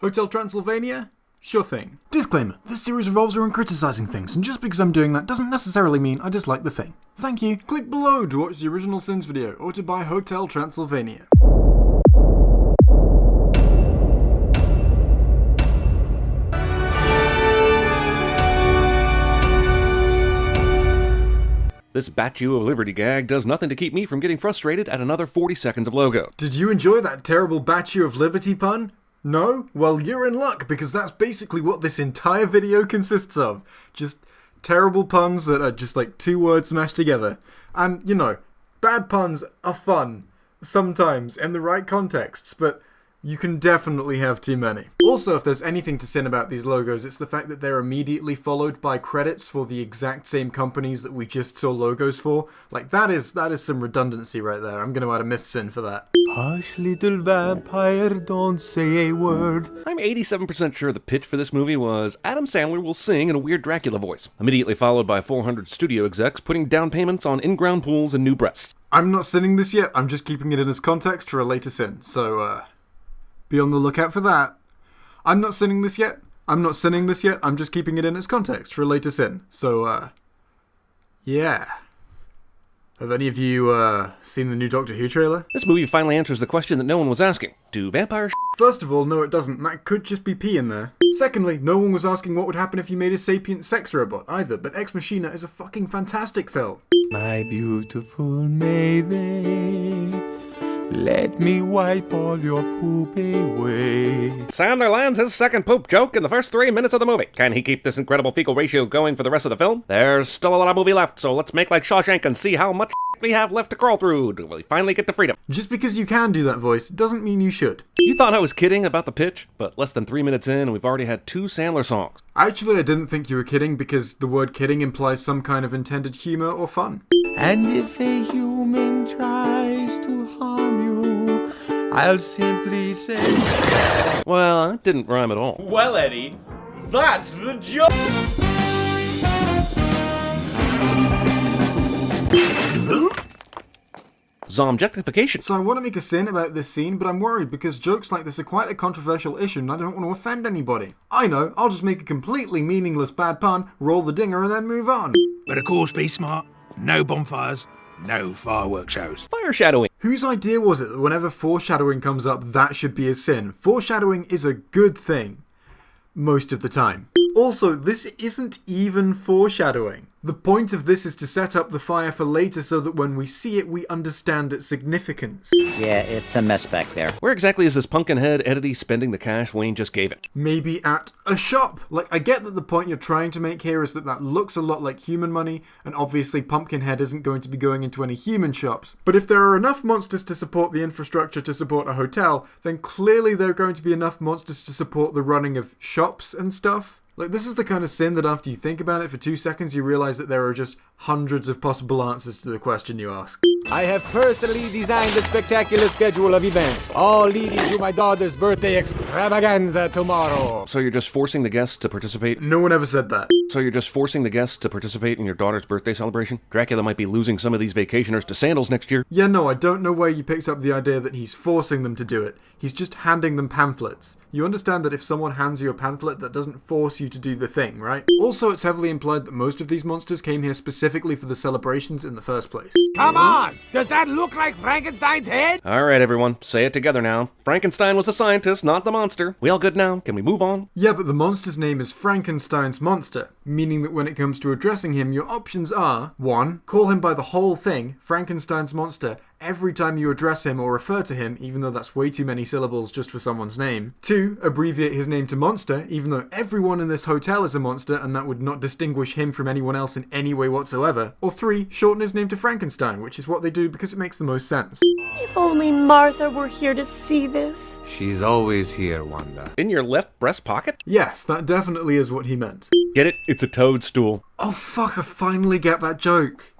Hotel Transylvania? Sure thing. Disclaimer, this series revolves around criticizing things, and just because I'm doing that doesn't necessarily mean I dislike the thing. Thank you. Click below to watch the original Sins video, or to buy Hotel Transylvania. This Statue of Liberty gag does nothing to keep me from getting frustrated at another 40 seconds of logo. Did you enjoy that terrible Statue of Liberty pun? No? Well, you're in luck, because that's basically what this entire video consists of. Just terrible puns that are just like two words smashed together. And, you know, bad puns are fun. Sometimes, in the right contexts, but you can definitely have too many. Also, if there's anything to sin about these logos, it's the fact that they're immediately followed by credits for the exact same companies that we just saw logos for. Like, that is some redundancy right there. I'm gonna add a missin for that. Hush, little vampire, don't say a word. I'm 87% sure the pitch for this movie was Adam Sandler will sing in a weird Dracula voice, immediately followed by 400 studio execs putting down payments on in-ground pools and new breasts. I'm not sinning this yet, I'm just keeping it in as context for a later sin, so, be on the lookout for that. I'm not sinning this yet. I'm just keeping it in its context for a later sin. So, yeah. Have any of you, seen the new Doctor Who trailer? This movie finally answers the question that no one was asking. Do vampires First of all, no it doesn't. That could just be pee in there. Secondly, no one was asking what would happen if you made a sapient sex robot either, but Ex Machina is a fucking fantastic film. My beautiful maiden, let me wipe all your poop away. Sandler lands his second poop joke in the first 3 minutes of the movie. Can he keep this incredible fecal ratio going for the rest of the film? There's still a lot of movie left, so let's make like Shawshank and see how much we have left to crawl through till we finally get to freedom. Just because you can do that voice doesn't mean you should. You thought I was kidding about the pitch, but less than 3 minutes in and we've already had 2 Sandler songs. Actually, I didn't think you were kidding because the word kidding implies some kind of intended humor or fun. And if a human tries to harm you, I'll simply say... Well, that didn't rhyme at all. Well, Eddie, that's the joke! Zomjectification. So I want to make a sin about this scene, but I'm worried because jokes like this are quite a controversial issue and I don't want to offend anybody. I know, I'll just make a completely meaningless bad pun, roll the dinger and then move on. But of course, be smart. No bonfires, no fireworks shows. Foreshadowing. Whose idea was it that whenever foreshadowing comes up, that should be a sin? Foreshadowing is a good thing. Most of the time. Also, this isn't even foreshadowing. The point of this is to set up the fire for later so that when we see it, we understand its significance. Yeah, it's a mess back there. Where exactly is this Pumpkinhead Eddie spending the cash Wayne just gave it? Maybe at a shop. Like, I get that the point you're trying to make here is that looks a lot like human money, and obviously Pumpkinhead isn't going to be going into any human shops. But if there are enough monsters to support the infrastructure to support a hotel, then clearly there are going to be enough monsters to support the running of shops and stuff. Like, this is the kind of sin that after you think about it for 2 seconds, you realize that there are just hundreds of possible answers to the question you asked. I have personally designed a spectacular schedule of events, all leading to my daughter's birthday extravaganza tomorrow. So you're just forcing the guests to participate? No one ever said that. So you're just forcing the guests to participate in your daughter's birthday celebration? Dracula might be losing some of these vacationers to sandals next year. Yeah, no, I don't know where you picked up the idea that he's forcing them to do it. He's just handing them pamphlets. You understand that if someone hands you a pamphlet, that doesn't force you to do the thing, right? Also, it's heavily implied that most of these monsters came here specifically for the celebrations in the first place. Come on! Does that look like Frankenstein's head? Alright everyone, say it together now. Frankenstein was the scientist, not the monster. We all good now? Can we move on? Yeah, but the monster's name is Frankensteins Monster, meaning that when it comes to addressing him, your options are 1. Call him by the whole thing, Frankensteins Monster, every time you address him or refer to him, even though that's way too many syllables just for someone's name. 2. Abbreviate his name to Monster, even though everyone in this hotel is a monster and that would not distinguish him from anyone else in any way whatsoever. Or 3. Shorten his name to Frankenstein, which is what they do because it makes the most sense. If only Martha were here to see this. She's always here, Wanda. In your left breast pocket? Yes, that definitely is what he meant. Get it? It's a toadstool. Oh fuck, I finally get that joke.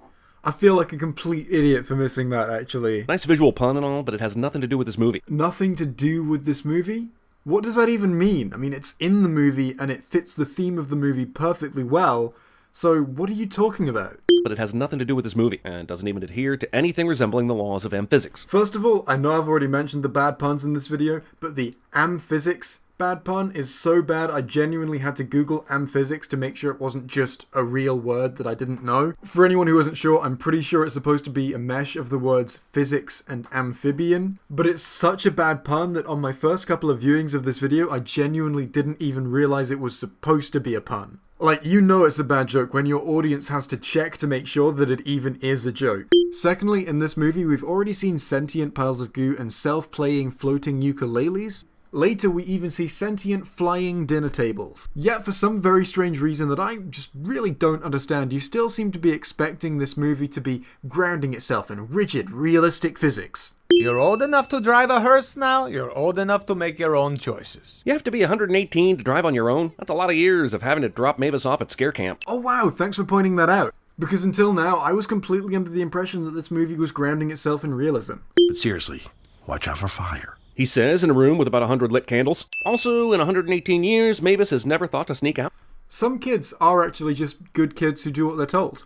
I feel like a complete idiot for missing that, actually. Nice visual pun and all, but it has nothing to do with this movie. Nothing to do with this movie? What does that even mean? I mean, it's in the movie and it fits the theme of the movie perfectly well, so what are you talking about? But it has nothing to do with this movie, and doesn't even adhere to anything resembling the laws of amphysics. First of all, I know I've already mentioned the bad puns in this video, but the amphysics bad pun is so bad I genuinely had to Google amphysics to make sure it wasn't just a real word that I didn't know. For anyone who wasn't sure, I'm pretty sure it's supposed to be a mesh of the words physics and amphibian, but it's such a bad pun that on my first couple of viewings of this video, I genuinely didn't even realize it was supposed to be a pun. Like, you know it's a bad joke when your audience has to check to make sure that it even is a joke. Secondly, in this movie, we've already seen sentient piles of goo and self-playing floating ukuleles. Later, we even see sentient flying dinner tables. Yet, for some very strange reason that I just really don't understand, you still seem to be expecting this movie to be grounding itself in rigid, realistic physics. You're old enough to drive a hearse now. You're old enough to make your own choices. You have to be 118 to drive on your own? That's a lot of years of having to drop Mavis off at scare camp. Oh wow, thanks for pointing that out. Because until now, I was completely under the impression that this movie was grounding itself in realism. But seriously, watch out for fire. He says in a room with about 100 lit candles. Also, in 118 years, Mavis has never thought to sneak out. Some kids are actually just good kids who do what they're told.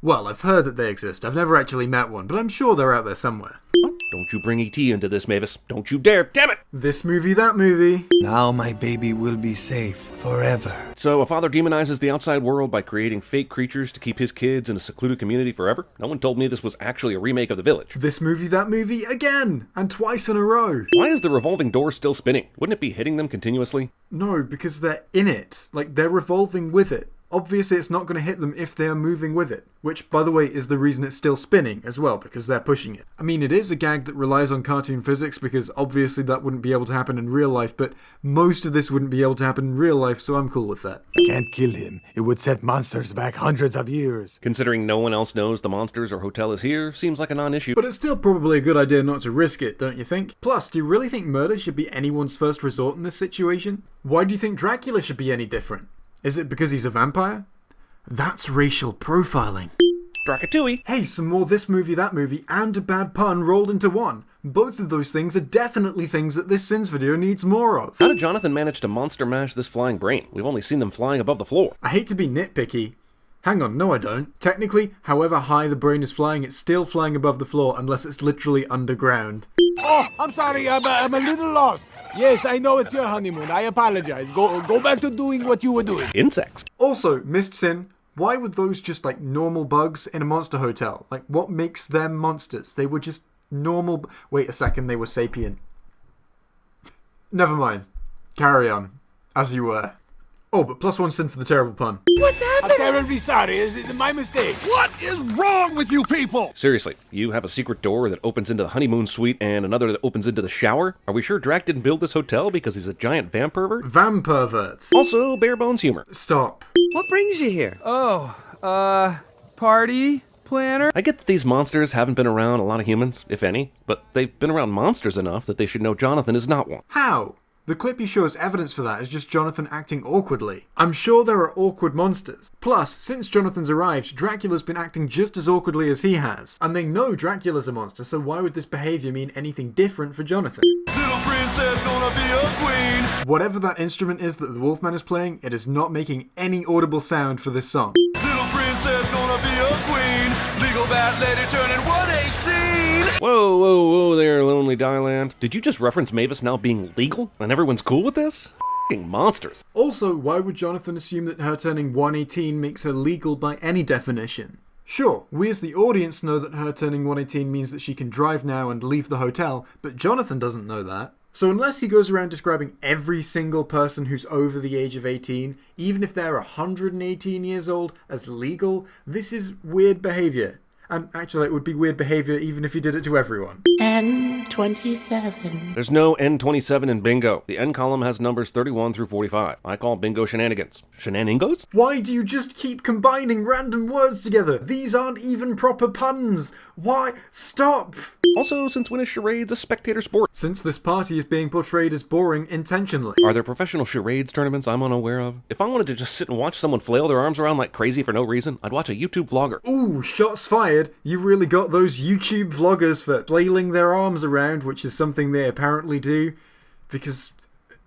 Well, I've heard that they exist. I've never actually met one, but I'm sure they're out there somewhere. Don't you bring E.T. into this, Mavis. Don't you dare. Damn it! This movie, that movie. Now my baby will be safe forever. So a father demonizes the outside world by creating fake creatures to keep his kids in a secluded community forever? No one told me this was actually a remake of The Village. This movie, that movie, again! And twice in a row. Why is the revolving door still spinning? Wouldn't it be hitting them continuously? No, because they're in it. Like, they're revolving with it. Obviously, it's not going to hit them if they're moving with it. Which, by the way, is the reason it's still spinning as well, because they're pushing it. I mean, it is a gag that relies on cartoon physics, because obviously that wouldn't be able to happen in real life, but most of this wouldn't be able to happen in real life, so I'm cool with that. Can't kill him. It would set monsters back hundreds of years. Considering no one else knows the monsters or hotel is here, seems like a non-issue. But it's still probably a good idea not to risk it, don't you think? Plus, do you really think murder should be anyone's first resort in this situation? Why do you think Dracula should be any different? Is it because he's a vampire? That's racial profiling. Drakatui. Hey, some more this movie, that movie, and a bad pun rolled into one. Both of those things are definitely things that this Sins video needs more of. How did Jonathan manage to monster mash this flying brain? We've only seen them flying above the floor. I hate to be nitpicky. Hang on, no I don't. Technically, however high the brain is flying, it's still flying above the floor unless it's literally underground. Oh, I'm sorry. I'm a little lost. Yes, I know it's your honeymoon. I apologize. Go back to doing what you were doing. Insects. Also, Missed Sin, why were those just like normal bugs in a monster hotel? Like, what makes them monsters? They were just normal... Wait a second, they were sapient. Never mind. Carry on. As you were. Oh, but +1 sin for the terrible pun. What's happening? I'm terribly sorry. It's my mistake. What is wrong with you people? Seriously, you have a secret door that opens into the honeymoon suite and another that opens into the shower? Are we sure Drac didn't build this hotel because he's a giant vampervert? Vamperverts. Also, bare bones humor. Stop. What brings you here? Party planner? I get that these monsters haven't been around a lot of humans, if any, but they've been around monsters enough that they should know Jonathan is not one. How? The clip you show as evidence for that is just Jonathan acting awkwardly. I'm sure there are awkward monsters. Plus, since Jonathan's arrived, Dracula's been acting just as awkwardly as he has. And they know Dracula's a monster, so why would this behavior mean anything different for Jonathan? Little princess gonna be a queen. Whatever that instrument is that the Wolfman is playing, it is not making any audible sound for this song. Little princess gonna be a queen. Legal bat lady turning 118. Whoa, whoa, whoa there, Lonely Dyland. Did you just reference Mavis now being legal? And everyone's cool with this? F***ing monsters. Also, why would Jonathan assume that her turning 118 makes her legal by any definition? Sure, we as the audience know that her turning 118 means that she can drive now and leave the hotel, but Jonathan doesn't know that. So unless he goes around describing every single person who's over the age of 18, even if they're 118 years old, as legal, this is weird behavior. And actually, it would be weird behavior even if he did it to everyone. N27. There's no N27 in bingo. The N column has numbers 31 through 45. I call bingo shenanigans. Shenanigans? Why do you just keep combining random words together? These aren't even proper puns. Why? Stop! Also, since when is charades a spectator sport? Since this party is being portrayed as boring intentionally. Are there professional charades tournaments I'm unaware of? If I wanted to just sit and watch someone flail their arms around like crazy for no reason, I'd watch a YouTube vlogger. Ooh, shots fired. You really got those YouTube vloggers for flailing their arms around, which is something they apparently do. Because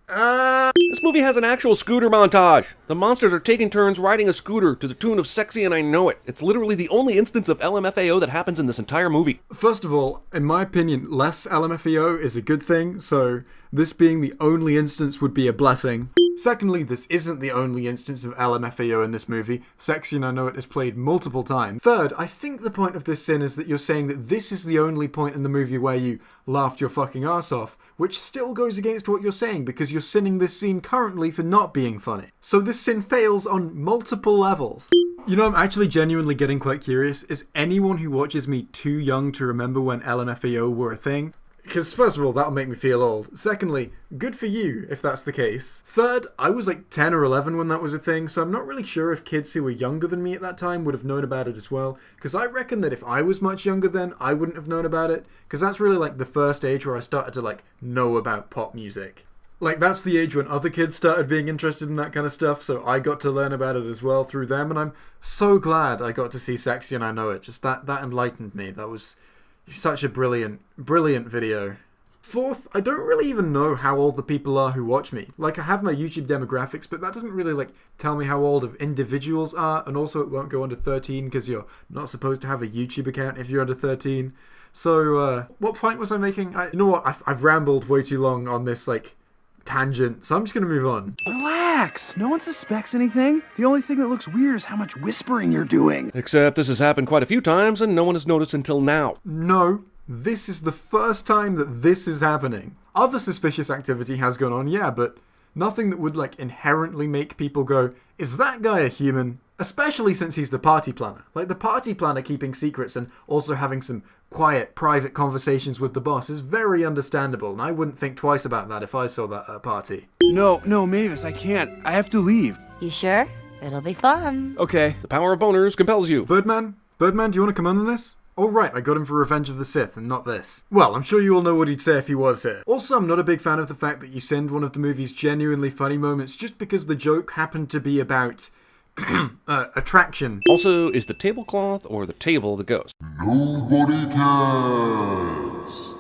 This movie has an actual scooter montage. The monsters are taking turns riding a scooter to the tune of Sexy and I Know It. It's literally the only instance of LMFAO that happens in this entire movie. First of all, in my opinion, less LMFAO is a good thing, so this being the only instance would be a blessing. Secondly, this isn't the only instance of LMFAO in this movie. Sexy and I Know It is played multiple times. Third, I think the point of this sin is that you're saying that this is the only point in the movie where you laughed your fucking ass off, which still goes against what you're saying because you're sinning this scene currently for not being funny. So this sin fails on multiple levels. You know, I'm actually genuinely getting quite curious. Is anyone who watches me too young to remember when LMFAO were a thing? Because first of all, that'll make me feel old. Secondly, good for you if that's the case. Third, I was like 10 or 11 when that was a thing, so I'm not really sure if kids who were younger than me at that time would have known about it as well. Because I reckon that if I was much younger then, I wouldn't have known about it. Because that's really like the first age where I started to like know about pop music. Like that's the age when other kids started being interested in that kind of stuff, so I got to learn about it as well through them, and I'm so glad I got to see Sexy and I Know It. Just that enlightened me. That was such a brilliant video. Fourth, I don't really even know how old the people are who watch me. Like, I have my YouTube demographics, but that doesn't really, like, tell me how old individuals are, and also it won't go under 13 because you're not supposed to have a YouTube account if you're under 13. So, what point was I making? You know what? I've rambled way too long on this, like, tangent, so I'm just gonna move on. Relax. No one suspects anything. The only thing that looks weird is how much whispering you're doing. Except this has happened quite a few times and no one has noticed until now. No, this is the first time that this is happening. Other suspicious activity has gone on, yeah, but nothing that would, like, inherently make people go, is that guy a human? Especially since he's the party planner. Like, the party planner keeping secrets and also having some quiet, private conversations with the boss is very understandable, and I wouldn't think twice about that if I saw that at a party. No, Mavis, I can't. I have to leave. You sure? It'll be fun. Okay. The power of boners compels you. Birdman, do you want to come on this? Oh right, I got him for Revenge of the Sith and not this. Well, I'm sure you all know what he'd say if he was here. Also, I'm not a big fan of the fact that you send one of the movie's genuinely funny moments just because the joke happened to be about attraction. Also, is the tablecloth or the table the ghost? Nobody cares.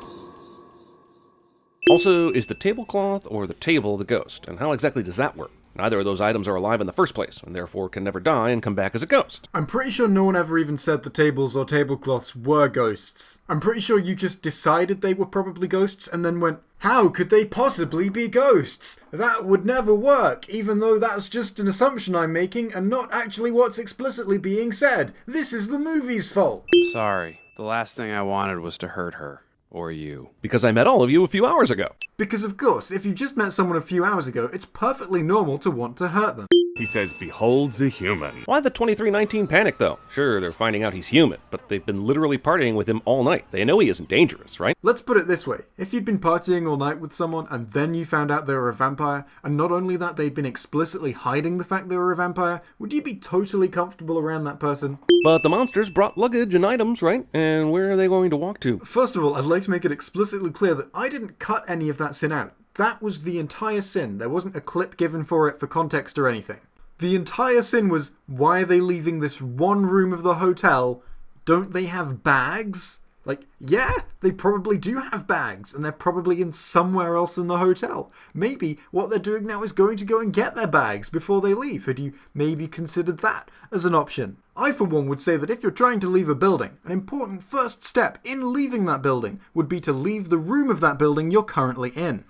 Also, is the tablecloth or the table the ghost? And how exactly does that work? Neither of those items are alive in the first place, and therefore can never die and come back as a ghost. I'm pretty sure no one ever even said the tables or tablecloths were ghosts. I'm pretty sure you just decided they were probably ghosts and then went, how could they possibly be ghosts? That would never work, even though that's just an assumption I'm making and not actually what's explicitly being said. This is the movie's fault. Sorry. The last thing I wanted was to hurt her. Or you. Because I met all of you a few hours ago. Because of course, if you just met someone a few hours ago, it's perfectly normal to want to hurt them. He says, beholds a human. Why the 2319 panic, though? Sure, they're finding out he's human, but they've been literally partying with him all night. They know he isn't dangerous, right? Let's put it this way. If you'd been partying all night with someone and then you found out they were a vampire, and not only that they'd been explicitly hiding the fact they were a vampire, would you be totally comfortable around that person? But the monsters brought luggage and items, right? And where are they going to walk to? First of all, I'd like to make it explicitly clear that I didn't cut any of that sin out. That was the entire sin. There wasn't a clip given for it for context or anything. The entire sin was, why are they leaving this one room of the hotel? Don't they have bags? Like, yeah, they probably do have bags, and they're probably in somewhere else in the hotel. Maybe what they're doing now is going to go and get their bags before they leave. Had you maybe considered that as an option? I, for one, would say that if you're trying to leave a building, an important first step in leaving that building would be to leave the room of that building you're currently in.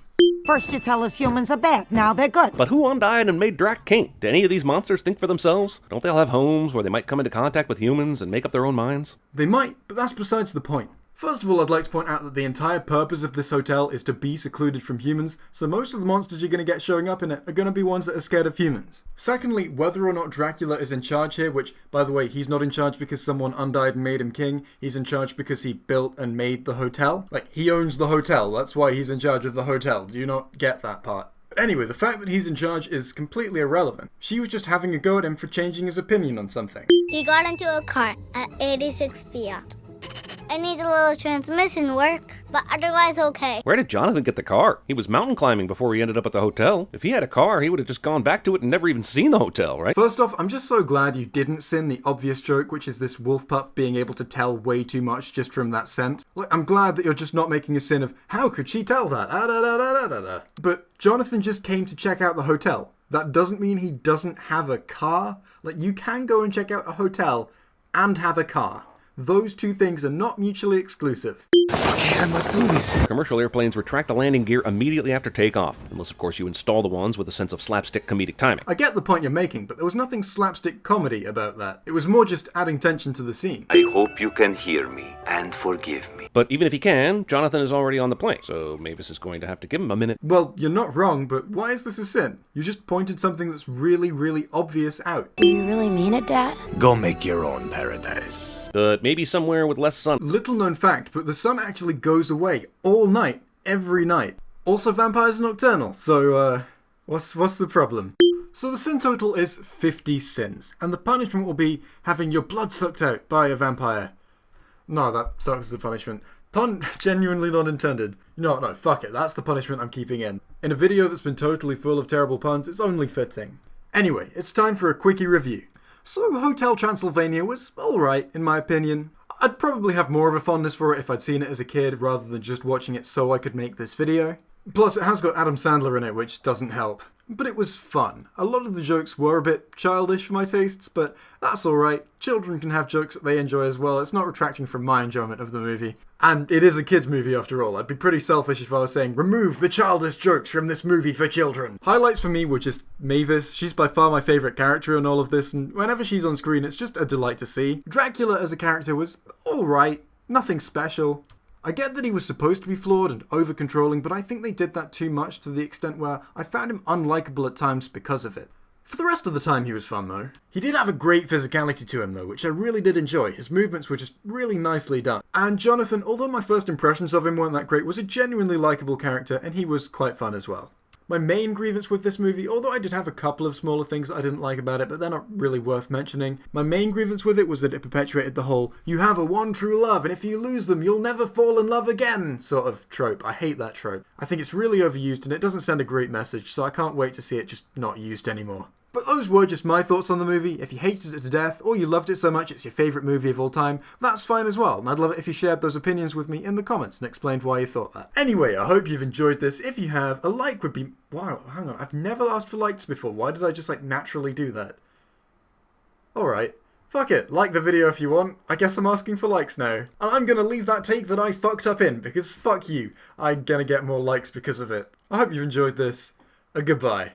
First you tell us humans are bad, now they're good. But who undied and made Drac king? Do any of these monsters think for themselves? Don't they all have homes where they might come into contact with humans and make up their own minds? They might, but that's besides the point. First of all, I'd like to point out that the entire purpose of this hotel is to be secluded from humans, so most of the monsters you're going to get showing up in it are going to be ones that are scared of humans. Secondly, whether or not Dracula is in charge here, which, by the way, he's not in charge because someone undied and made him king, he's in charge because he built and made the hotel. Like, he owns the hotel, that's why he's in charge of the hotel. Do you not get that part? Anyway, the fact that he's in charge is completely irrelevant. She was just having a go at him for changing his opinion on something. He got into a car at 86 Fiat. I need a little transmission work, but otherwise okay. Where did Jonathan get the car? He was mountain climbing before he ended up at the hotel. If he had a car, he would have just gone back to it and never even seen the hotel, right? First off, I'm just so glad you didn't sin the obvious joke, which is this wolf pup being able to tell way too much just from that scent. Like, I'm glad that you're just not making a sin of, how could she tell that? But Jonathan just came to check out the hotel. That doesn't mean he doesn't have a car. Like, you can go and check out a hotel and have a car. Those two things are not mutually exclusive. Okay, I must do this. Commercial airplanes retract the landing gear immediately after takeoff, unless of course you install the ones with a sense of slapstick comedic timing. I get the point you're making, but there was nothing slapstick comedy about that. It was more just adding tension to the scene. I hope you can hear me and forgive me. But even if he can, Jonathan is already on the plane, so Mavis is going to have to give him a minute. Well, you're not wrong, but why is this a sin? You just pointed something that's really, really obvious out. Do you really mean it, Dad? Go make your own paradise. But maybe somewhere with less sun. Little known fact, but the sun actually goes away all night, every night. Also, vampires are nocturnal, so, what's the problem? So the sin total is 50 sins, and the punishment will be having your blood sucked out by a vampire. No, that sucks as a punishment. Pun genuinely not intended. No, fuck it, that's the punishment I'm keeping in. In a video that's been totally full of terrible puns, it's only fitting. Anyway, it's time for a quickie review. So Hotel Transylvania was alright, in my opinion. I'd probably have more of a fondness for it if I'd seen it as a kid, rather than just watching it so I could make this video. Plus, it has got Adam Sandler in it, which doesn't help. But it was fun. A lot of the jokes were a bit childish for my tastes, but that's alright. Children can have jokes that they enjoy as well. It's not retracting from my enjoyment of the movie. And it is a kids' movie after all. I'd be pretty selfish if I was saying, remove the childish jokes from this movie for children. Highlights for me were just Mavis. She's by far my favourite character in all of this, and whenever she's on screen, it's just a delight to see. Dracula as a character was alright. Nothing special. I get that he was supposed to be flawed and over-controlling, but I think they did that too much to the extent where I found him unlikable at times because of it. For the rest of the time he was fun though. He did have a great physicality to him though, which I really did enjoy. His movements were just really nicely done. And Jonathan, although my first impressions of him weren't that great, was a genuinely likeable character, and he was quite fun as well. My main grievance with this movie, although I did have a couple of smaller things I didn't like about it, but they're not really worth mentioning, my main grievance with it was that it perpetuated the whole, you have a one true love, and if you lose them, you'll never fall in love again sort of trope. I hate that trope. I think it's really overused, and it doesn't send a great message, so I can't wait to see it just not used anymore. But those were just my thoughts on the movie. If you hated it to death, or you loved it so much it's your favourite movie of all time, that's fine as well, and I'd love it if you shared those opinions with me in the comments and explained why you thought that. Anyway, I hope you've enjoyed this. If you have, a like would be... Wow, hang on, I've never asked for likes before. Why did I just, naturally do that? Alright. Fuck it, like the video if you want. I guess I'm asking for likes now. And I'm gonna leave that take that I fucked up in, because fuck you. I'm gonna get more likes because of it. I hope you've enjoyed this. Goodbye.